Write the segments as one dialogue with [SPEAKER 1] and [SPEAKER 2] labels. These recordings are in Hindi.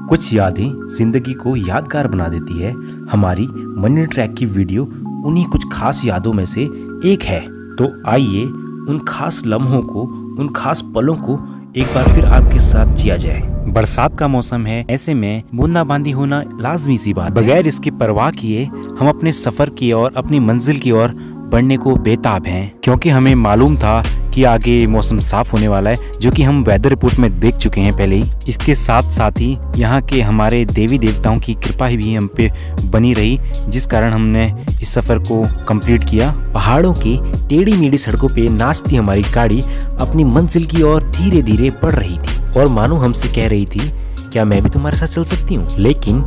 [SPEAKER 1] कुछ यादें जिंदगी को यादगार बना देती है। हमारी मनी ट्रैक की वीडियो उन्हीं कुछ खास यादों में से एक है। तो आइए उन खास लम्हों को, उन खास पलों को एक बार फिर आपके साथ जिया जाए। बरसात का मौसम है, ऐसे में बूंदाबांदी होना लाजमी सी बात। बगैर इसकी परवाह किए हम अपने सफर की ओर, अपनी मंजिल की ओर बढ़ने को बेताब हैं, क्योंकि हमें मालूम था कि आगे मौसम साफ होने वाला है, जो कि हम वेदर रिपोर्ट में देख चुके हैं पहले ही। इसके साथ साथ ही यहाँ के हमारे देवी देवताओं की कृपा भी हम पे बनी रही, जिस कारण हमने इस सफर को कंप्लीट किया। पहाड़ों की टेढ़ी मेढ़ी सड़कों पे नाचती हमारी गाड़ी अपनी मंजिल की ओर धीरे धीरे बढ़ रही थी और मानो हमसे कह रही थी, क्या मैं भी तुम्हारे साथ चल सकती हूँ? लेकिन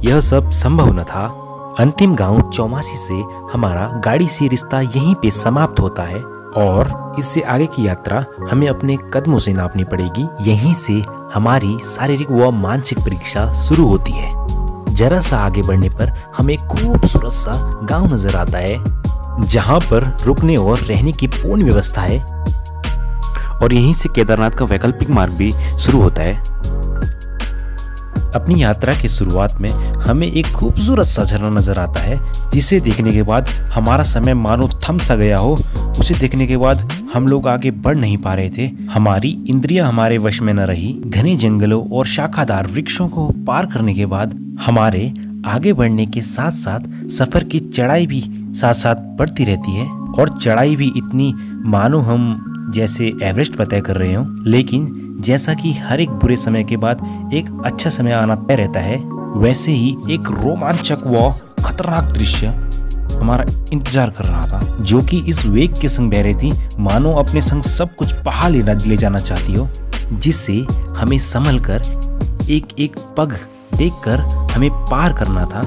[SPEAKER 1] यह सब संभव न था। अंतिम गांव चौमासी से हमारा गाड़ी से रिश्ता यहीं पे समाप्त होता है और इससे आगे की यात्रा हमें अपने कदमों से नापनी पड़ेगी। यहीं से हमारी शारीरिक व मानसिक परीक्षा शुरू होती है। जरा सा आगे बढ़ने पर हमें खूबसूरत सा गांव नजर आता है, जहां पर रुकने और रहने की पूर्ण व्यवस्था है और यहीं से केदारनाथ का वैकल्पिक मार्ग भी शुरू होता है। अपनी यात्रा की शुरुआत में हमें एक खूबसूरत सा झरना नजर आता है, जिसे देखने के बाद हमारा समय मानो थम सा गया हो। उसे देखने के बाद हम लोग आगे बढ़ नहीं पा रहे थे। हमारी इंद्रियां हमारे वश में न रही। घने जंगलों और शाखादार वृक्षों को पार करने के बाद हमारे आगे बढ़ने के साथ साथ सफर की चढ़ाई भी साथ साथ बढ़ती रहती है और चढ़ाई भी इतनी मानो हम जैसे एवरेस्ट पर तय कर रहे हो। लेकिन जैसा कि हर एक बुरे समय के बाद एक अच्छा समय आना तय रहता है, वैसे ही एक रोमांचक व खतरनाक दृश्य हमारा इंतजार कर रहा था, जो कि इस वेग के संग बह रही थी, मानो अपने संग सब कुछ बहा ले जाना चाहती हो, जिससे हमें संभल कर एक एक पग देखकर हमें पार करना था।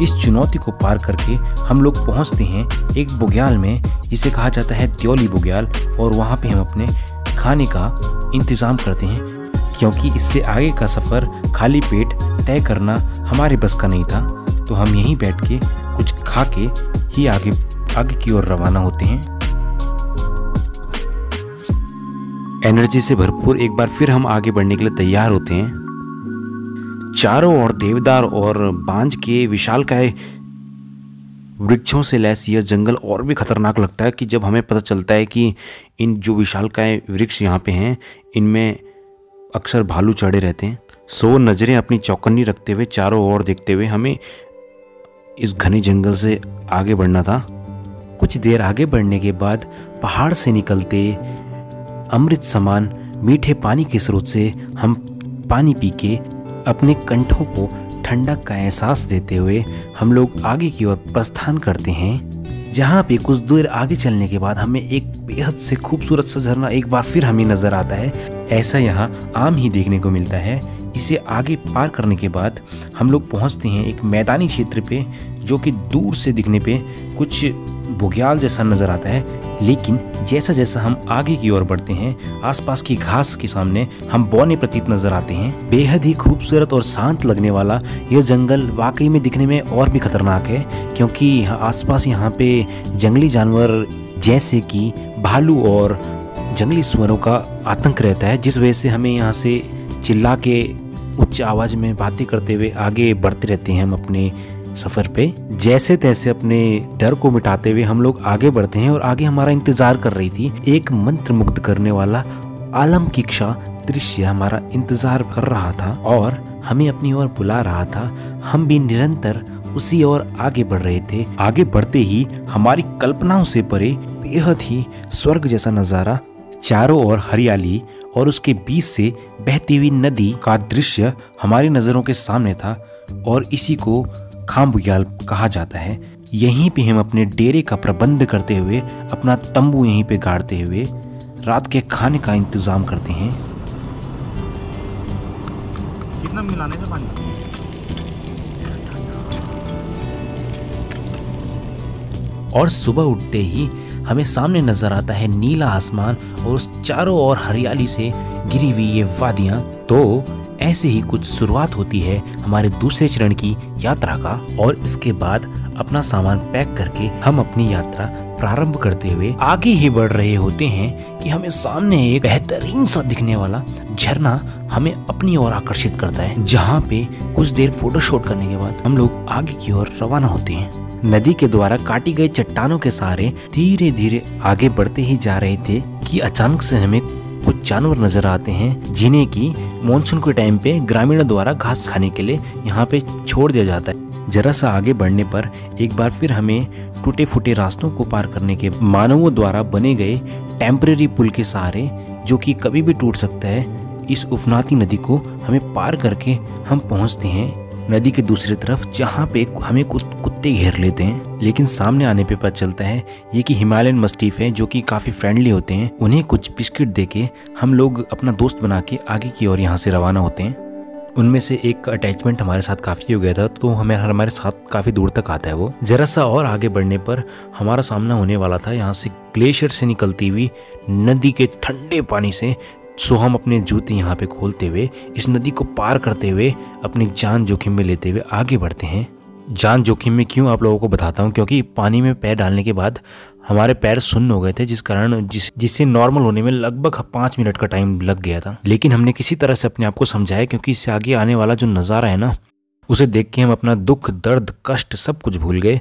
[SPEAKER 1] इस चुनौती को पार करके हम लोग पहुंचते हैं एक बुग्याल में, जिसे कहा जाता है त्योली बुग्याल, और वहां पे हम अपने खाने का इंतजाम करते हैं, क्योंकि इससे आगे का सफर खाली पेट तय करना हमारे बस का नहीं था। तो हम यहीं बैठ के कुछ खा के ही आगे की ओर रवाना होते हैं। एनर्जी से भरपूर एक बार फिर हम आगे बढ़ने के लिए तैयार होते हैं। चारों ओर देवदार और बांज के विशालकाय वृक्षों से लैस यह जंगल और भी खतरनाक लगता है कि जब हमें पता चलता है कि इन जो विशालकाय वृक्ष यहाँ पे हैं, इनमें अक्सर भालू चढ़े रहते हैं। सो नजरें अपनी चौकन्नी रखते हुए चारों ओर देखते हुए हमें इस घने जंगल से आगे बढ़ना था। कुछ देर आगे बढ़ने के बाद पहाड़ से निकलते अमृत समान मीठे पानी के स्रोत से हम पानी पी के अपने कंठों को ठंडक का एहसास देते हुए हम लोग आगे की ओर प्रस्थान करते हैं, जहाँ पे कुछ दूर आगे चलने के बाद हमें एक बेहद से खूबसूरत सा झरना एक बार फिर हमें नजर आता है। ऐसा यहाँ आम ही देखने को मिलता है। इसे आगे पार करने के बाद हम लोग पहुँचते हैं एक मैदानी क्षेत्र पे, जो कि दूर से दिखने पे कुछ बुग्याल जैसा नजर आता है। लेकिन जैसा जैसा हम आगे की ओर बढ़ते हैं, आसपास की घास के सामने हम बौने प्रतीत नजर आते हैं। बेहद ही खूबसूरत और शांत लगने वाला यह जंगल वाकई में दिखने में और भी खतरनाक है, क्योंकि आसपास यहाँ पे जंगली जानवर जैसे कि भालू और जंगली सुअरों का आतंक रहता है, जिस वजह से हमें यहाँ से चिल्ला के उच्च आवाज में बातें करते हुए आगे बढ़ते रहते हैं हम अपने सफर पे। जैसे तैसे अपने डर को मिटाते हुए हम लोग आगे बढ़ते हैं और आगे हमारा इंतजार कर रही थी एक मंत्र मुग्ध करने वाला आलम की कक्षा दृश्य हमारा इंतजार कर रहा था और हमें अपनी ओर बुला रहा था। हम भी निरंतर उसी ओर आगे बढ़ रहे थे। आगे बढ़ते ही हमारी कल्पनाओं से परे बेहद ही स्वर्ग जैसा नजारा, चारों ओर हरियाली और उसके बीच से बहती हुई नदी का दृश्य हमारी नजरों के सामने था और इसी को खाम बुग्याल कहा जाता है। यहीं पे हम अपने डेरे का प्रबंध करते हुए, अपना तंबू यहीं पे गाड़ते हुए रात के खाने का इंतजाम करते हैं।
[SPEAKER 2] कितना मिलाने का पानी?
[SPEAKER 1] और सुबह उठते ही हमें सामने नजर आता है नीला आसमान और उस चारों ओर हरियाली से घिरी हुई ये वादियां। तो ऐसे ही कुछ शुरुआत होती है हमारे दूसरे चरण की यात्रा का और इसके बाद अपना सामान पैक करके हम अपनी यात्रा प्रारंभ करते हुए आगे ही बढ़ रहे होते हैं कि हमें सामने एक बेहतरीन सा दिखने वाला झरना हमें अपनी ओर आकर्षित करता है, जहाँ पे कुछ देर फोटोशूट करने के बाद हम लोग आगे की ओर रवाना होते हैं। नदी के द्वारा काटी गई चट्टानों के सहारे धीरे धीरे आगे बढ़ते ही जा रहे थे कि अचानक से हमें कुछ जानवर नजर आते हैं, जिन्हें की मानसून के टाइम पे ग्रामीणों द्वारा घास खाने के लिए यहाँ पे छोड़ दिया जाता है। जरा सा आगे बढ़ने पर एक बार फिर हमें टूटे फूटे रास्तों को पार करने के मानवों द्वारा बने गए टेम्परेरी पुल के सहारे, जो कि कभी भी टूट सकता है, इस उफनाती नदी को हमें पार करके हम पहुंचते हैं नदी के दूसरी तरफ, जहाँ पे हमें कुत्ते घेर लेते हैं। लेकिन सामने आने पे पता चलता है ये कि हिमालयन मस्टीफ है, जो कि काफी फ्रेंडली होते हैं। उन्हें कुछ बिस्किट देके हम लोग अपना दोस्त बना के आगे की ओर यहाँ से रवाना होते हैं। उनमें से एक अटैचमेंट हमारे साथ काफी हो गया था, तो हमारे साथ काफी दूर तक आता है वो। जरा सा और आगे बढ़ने पर हमारा सामना होने वाला था यहाँ से ग्लेशियर से निकलती हुई नदी के ठंडे पानी से। सो हम अपने जूते यहाँ पे खोलते हुए इस नदी को पार करते हुए अपनी जान जोखिम में लेते हुए आगे बढ़ते हैं। जान जोखिम में क्यों आप लोगों को बताता हूँ, क्योंकि पानी में पैर डालने के बाद हमारे पैर सुन्न हो गए थे, जिस कारण जिससे नॉर्मल होने में लगभग 5 मिनट का टाइम लग गया था। लेकिन हमने किसी तरह से अपने आप को समझाया, क्योंकि इससे आगे आने वाला जो नज़ारा है ना, उसे देख के हम अपना दुख, दर्द, कष्ट सब कुछ भूल गए।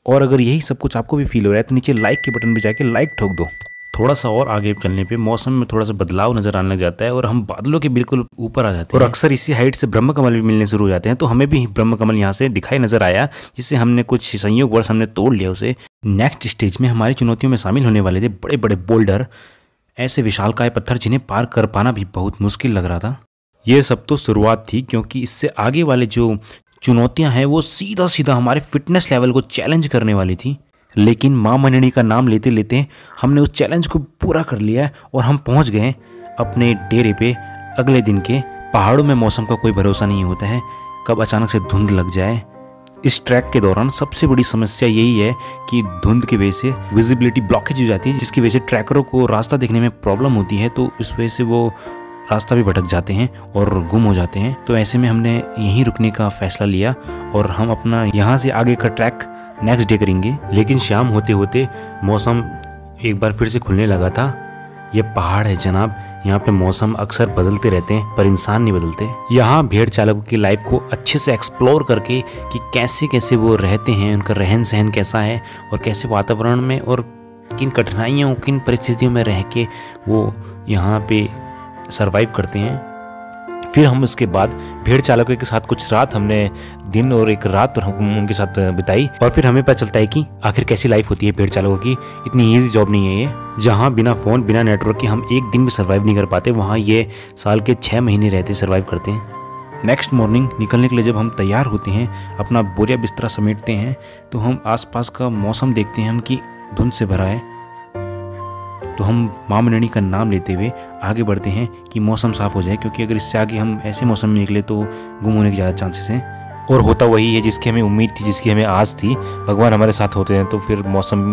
[SPEAKER 1] और अगर यही सब कुछ आपको भी फील हो रहा है तो नीचे लाइक के बटन पे जाके लाइक ठोक दो। थोड़ा सा और आगे चलने पे मौसम में थोड़ा सा बदलाव नजर आने लग जाता है और हम बादलों के बिल्कुल ऊपर आ जाते हैं। और अक्सर इसी हाइट से ब्रह्म कमल भी मिलने शुरू हो जाते हैं, तो हमें भी ब्रह्म कमल यहाँ से दिखाई नजर आया, जिससे हमने कुछ संयोगवश हमने तोड़ लिया उसे। नेक्स्ट स्टेज में हमारी चुनौतियों में शामिल होने वाले थे बड़े बड़े बोल्डर, ऐसे विशालकाय पत्थर जिन्हें पार कर पाना भी बहुत मुश्किल लग रहा था। ये सब तो शुरुआत थी, क्योंकि इससे आगे वाले जो चुनौतियां हैं वो सीधा सीधा हमारे फिटनेस लेवल को चैलेंज करने वाली थी। लेकिन माँ मननी का नाम लेते लेते हमने उस चैलेंज को पूरा कर लिया और हम पहुंच गए अपने डेरे पे। अगले दिन के पहाड़ों में मौसम का कोई भरोसा नहीं होता है, कब अचानक से धुंध लग जाए। इस ट्रैक के दौरान सबसे बड़ी समस्या यही है कि धुंध की वजह से विजिबिलिटी ब्लॉकेज हो जाती है, जिसकी वजह से ट्रैकरों को रास्ता देखने में प्रॉब्लम होती है, तो इस वजह से वो रास्ता भी भटक जाते हैं और गुम हो जाते हैं। तो ऐसे में हमने यहीं रुकने का फैसला लिया और हम अपना यहाँ से आगे का ट्रैक नेक्स्ट डे करेंगे। लेकिन शाम होते होते मौसम एक बार फिर से खुलने लगा था। ये पहाड़ है जनाब, यहाँ पे मौसम अक्सर बदलते रहते हैं पर इंसान नहीं बदलते। यहाँ भेड़ चालकों की लाइफ को अच्छे से एक्सप्लोर करके कि कैसे कैसे वो रहते हैं, उनका रहन सहन कैसा है और कैसे वातावरण में और किन कठिनाइयों, किन परिस्थितियों में रह के वो यहाँ पे सरवाइव करते हैं। फिर हम उसके बाद भेड़ चालकों के साथ कुछ रात हमने दिन और एक रात हम उनके साथ बिताई और फिर हमें पता चलता है कि आखिर कैसी लाइफ होती है भेड़ चालकों की। इतनी ईजी जॉब नहीं है ये, जहाँ बिना फोन बिना नेटवर्क के हम एक दिन भी सर्वाइव नहीं कर पाते, वहाँ ये साल के 6 महीने रहते सर्वाइव करते हैं। नेक्स्ट मॉर्निंग निकलने के लिए जब हम तैयार होते हैं, अपना बोरिया बिस्तरा समेटते हैं, तो हम आसपास का मौसम देखते हैं हम कि धुंध से भरा है। तो हम माँ मननी का नाम लेते हुए आगे बढ़ते हैं कि मौसम साफ हो जाए, क्योंकि अगर इससे आगे हम ऐसे मौसम में निकले तो गुम होने के ज़्यादा चांसेस हैं। और होता वही है जिसकी हमें उम्मीद थी, जिसकी हमें आस थी। भगवान हमारे साथ होते हैं तो फिर मौसम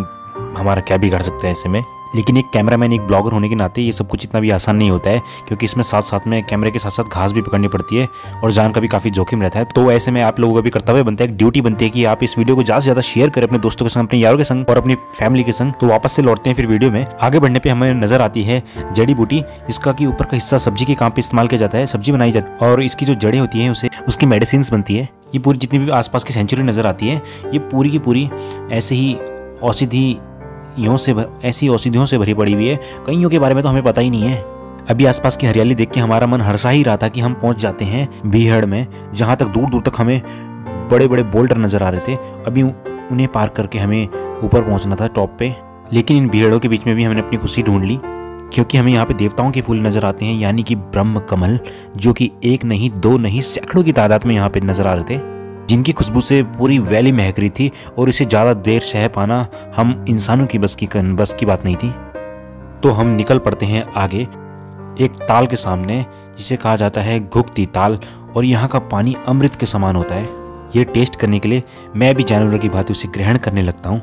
[SPEAKER 1] हमारा क्या बिगाड़ सकता है ऐसे में। लेकिन एक कैमरामैन, एक ब्लॉगर होने के नाते ये सब कुछ इतना भी आसान नहीं होता है, क्योंकि इसमें साथ साथ में कैमरे के साथ साथ घास भी पकड़नी पड़ती है और जान का भी काफ़ी जोखिम रहता है। तो ऐसे में आप लोगों का भी कर्तव्य बनता है, एक ड्यूटी बनती है कि आप इस वीडियो को ज़्यादा से ज़्यादा शेयर करें अपने दोस्तों के संग, अपने यारों के संग और अपनी फैमिली के संग। तो वापस से लौटते हैं फिर वीडियो में। आगे बढ़ने पर हमें नजर आती है जड़ी बूटी, जिसका कि ऊपर का हिस्सा सब्जी के काम पर इस्तेमाल किया जाता है, सब्जी बनाई जाती है और इसकी जो जड़ें होती हैं उसे उसकी मेडिसिन बनती है। ये पूरी जितनी भी आसपास की सेंचुरी नजर आती है, ये पूरी की पूरी ऐसे ही ऐसी औषधियों से भरी पड़ी हुई है। कईयों के बारे में तो हमें पता ही नहीं है। अभी आसपास की हरियाली देख के हमारा मन हर्षा ही रहा था कि हम पहुंच जाते हैं बीहड़ में, जहां तक दूर दूर तक हमें बड़े बड़े बोल्डर नजर आ रहे थे। अभी उन्हें पार करके हमें ऊपर पहुंचना था टॉप पे। लेकिन इन भीड़ों के बीच में भी हमने अपनी खुशी ढूंढ ली, क्योंकि हमें यहाँ पे देवताओं के फूल नजर आते हैं, यानी कि ब्रह्म कमल, जो कि 1 नहीं 2 नहीं सैकड़ों की तादाद में यहाँ पे नजर आ रहे थे, जिनकी खुशबू से पूरी वैली महक रही थी। और इसे ज़्यादा देर सह पाना हम इंसानों की बस की बात नहीं थी। तो हम निकल पड़ते हैं आगे एक ताल के सामने, जिसे कहा जाता है घुगती ताल, और यहाँ का पानी अमृत के समान होता है। ये टेस्ट करने के लिए मैं भी जानवरों की भांति उसे ग्रहण करने लगता हूँ,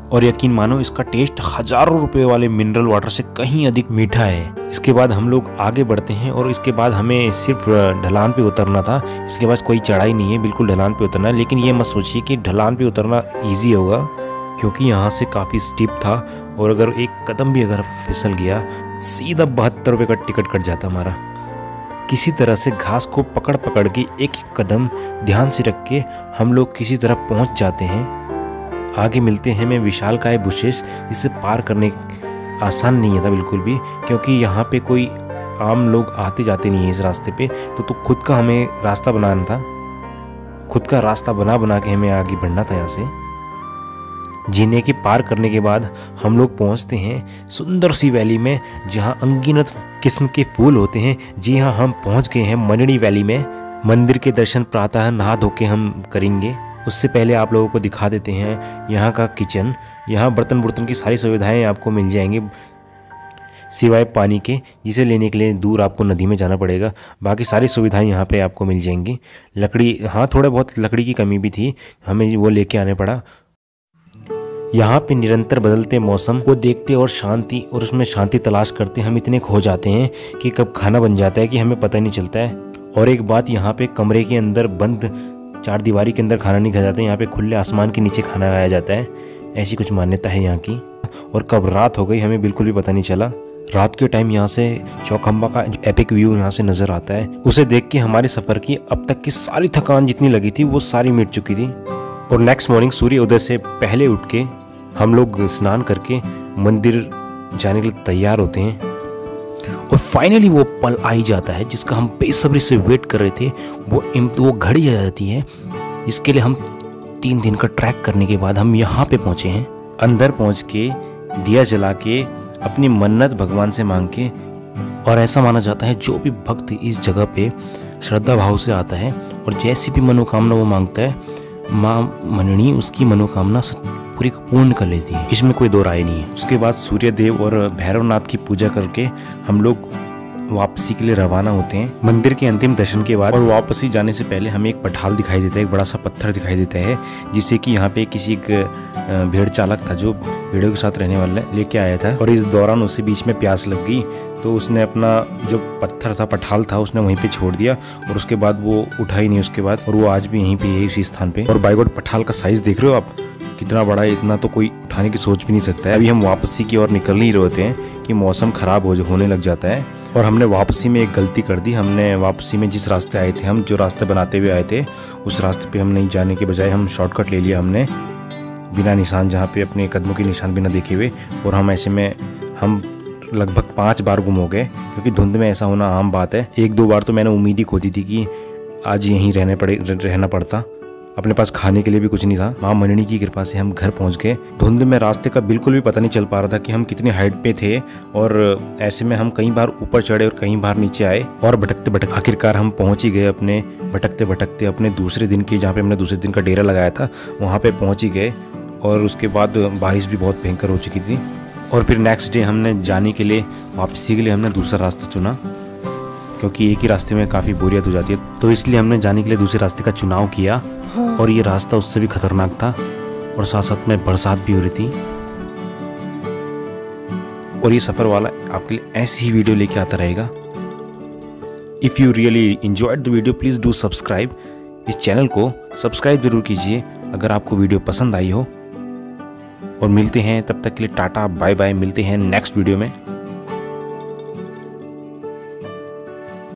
[SPEAKER 1] और यकीन मानो इसका टेस्ट हजारों रुपए वाले मिनरल वाटर से कहीं अधिक मीठा है। इसके बाद हम लोग आगे बढ़ते हैं और इसके बाद हमें सिर्फ ढलान पे उतरना था। इसके बाद कोई चढ़ाई नहीं है, बिल्कुल ढलान पे उतरना है। लेकिन ये मत सोचिए कि ढलान पे उतरना ईजी होगा, क्योंकि यहाँ से काफ़ी स्टीप था और अगर एक कदम भी अगर फिसल गया सीधा 72 रुपये का टिकट कट जाता हमारा। किसी तरह से घास को पकड़ पकड़ के एक एक कदम ध्यान से रख के हम लोग किसी तरह पहुँच जाते हैं। आगे मिलते हैं हमें विशालकाय बुशेस, जिसे पार करने आसान नहीं था बिल्कुल भी, क्योंकि यहाँ पे कोई आम लोग आते जाते नहीं है इस रास्ते पे। तो खुद का हमें रास्ता बनाना था, खुद का रास्ता बना के हमें आगे बढ़ना था। यहाँ से जीने के पार करने के बाद हम लोग पहुँचते हैं सुंदर सी वैली में, जहाँ अनगिनत किस्म के फूल होते हैं। जी हाँ, हम पहुँच गए हैं मणिनी वैली में। मंदिर के दर्शन प्रातः नहा धो के हम करेंगे। उससे पहले आप लोगों को दिखा देते हैं यहाँ का किचन। यहाँ बर्तन की सारी सुविधाएं आपको मिल जाएंगी, सिवाय पानी के, जिसे लेने के लिए दूर आपको नदी में जाना पड़ेगा। बाकी सारी सुविधाएं यहाँ पे आपको मिल जाएंगी। लकड़ी, हाँ थोड़ा बहुत लकड़ी की कमी भी थी, हमें वो लेके आने पड़ा। यहाँ पे निरंतर बदलते मौसम को देखते और उसमें शांति तलाश करते हम इतने खो जाते हैं कि कब खाना बन जाता है कि हमें पता नहीं चलता है। और एक बात, यहाँ पे कमरे के अंदर बंद चार दीवारी के अंदर खाना नहीं खाया जाता है, यहाँ पे खुले आसमान के नीचे खाना खाया जाता है। ऐसी कुछ मान्यता है यहाँ की। और कब रात हो गई हमें बिल्कुल भी पता नहीं चला। रात के टाइम यहाँ से चौखंबा का एपिक व्यू यहाँ से नजर आता है। उसे देख के हमारे सफर की अब तक की सारी थकान जितनी लगी थी वो सारी मिट चुकी थी। और नेक्स्ट मॉर्निंग सूर्य उदय से पहले उठ के हम लोग स्नान करके मंदिर जाने के लिए तैयार होते हैं। और फाइनली वो पल आ ही जाता है जिसका हम बेसब्री से वेट कर रहे थे। वो घड़ी आ जाती है। इसके लिए हम 3 दिन का ट्रैक करने के बाद हम यहाँ पे पहुँचे हैं। अंदर पहुँच के दिया जला के अपनी मन्नत भगवान से मांग के, और ऐसा माना जाता है जो भी भक्त इस जगह पे श्रद्धा भाव से आता है और जैसी भी मनोकामना वो मांगता है, माँ मननी उसकी मनोकामना पूरी पूर्ण कर लेती है। इसमें कोई दो राय नहीं है। उसके बाद सूर्य देव और भैरवनाथ की पूजा करके हम लोग वापसी के लिए रवाना होते हैं। मंदिर के अंतिम दर्शन के बाद और वापसी जाने से पहले हमें एक पठाल दिखाई देता है, एक बड़ा सा पत्थर दिखाई देता है, जिससे कि यहाँ पे किसी एक भेड़ चालक था जो भेड़ों के साथ रहने वाला लेके आया था। और इस दौरान उसे बीच में प्यास लग गई तो उसने अपना जो पत्थर था, पठाल था, उसने वहीं पे छोड़ दिया और उसके बाद वो उठा ही नहीं उसके बाद। और वो आज भी यहीं पे है इसी स्थान पे। और बाय गॉड पठाल का साइज देख रहे हो आप कितना बड़ा है, इतना तो कोई उठाने की सोच भी नहीं सकता है। अभी हम वापसी की ओर निकल ही रहे होते हैं कि मौसम खराब होने लग जाता है। और हमने वापसी में एक गलती कर दी। हमने वापसी में जिस रास्ते आए थे, हम जो रास्ते बनाते हुए आए थे, उस रास्ते पे हम नहीं जाने के बजाय हम शॉर्टकट ले लिया हमने, बिना निशान, जहाँ पे अपने कदमों के निशान बिना देखे हुए। और हम ऐसे में हम लगभग 5 बार गुम हो गए, क्योंकि धुंध में ऐसा होना आम बात है। 1-2 बार तो मैंने उम्मीद ही खो दी थी कि आज यहीं रहना पड़ता। अपने पास खाने के लिए भी कुछ नहीं था। माँ मननी की कृपा से हम घर पहुंच गए। धुंध में रास्ते का बिल्कुल भी पता नहीं चल पा रहा था कि हम कितनी हाइट पे थे। और ऐसे में हम कई बार ऊपर चढ़े और कई बार नीचे आए और भटकते आखिरकार हम पहुंच ही गए अपने भटकते अपने दूसरे दिन के, जहाँ पे हमने दूसरे दिन का डेरा लगाया था, वहाँ पे पहुँच ही गए। और उसके बाद बारिश भी बहुत भयंकर हो चुकी थी। और फिर नेक्स्ट डे हमने जाने के लिए, वापसी के लिए हमने दूसरा रास्ता चुना, क्योंकि एक ही रास्ते में काफ़ी बोरियत हो जाती है। तो इसलिए हमने जाने के लिए दूसरे रास्ते का चुनाव किया। और ये रास्ता उससे भी खतरनाक था और साथ साथ में बरसात भी हो रही थी। और ये सफ़र वाला आपके लिए ऐसी ही वीडियो लेके आता रहेगा। If you really enjoyed the video please do subscribe. इस चैनल को सब्सक्राइब जरूर कीजिए अगर आपको वीडियो पसंद आई हो। और मिलते हैं, तब तक के लिए टाटा बाय बाय। मिलते हैं नेक्स्ट वीडियो में।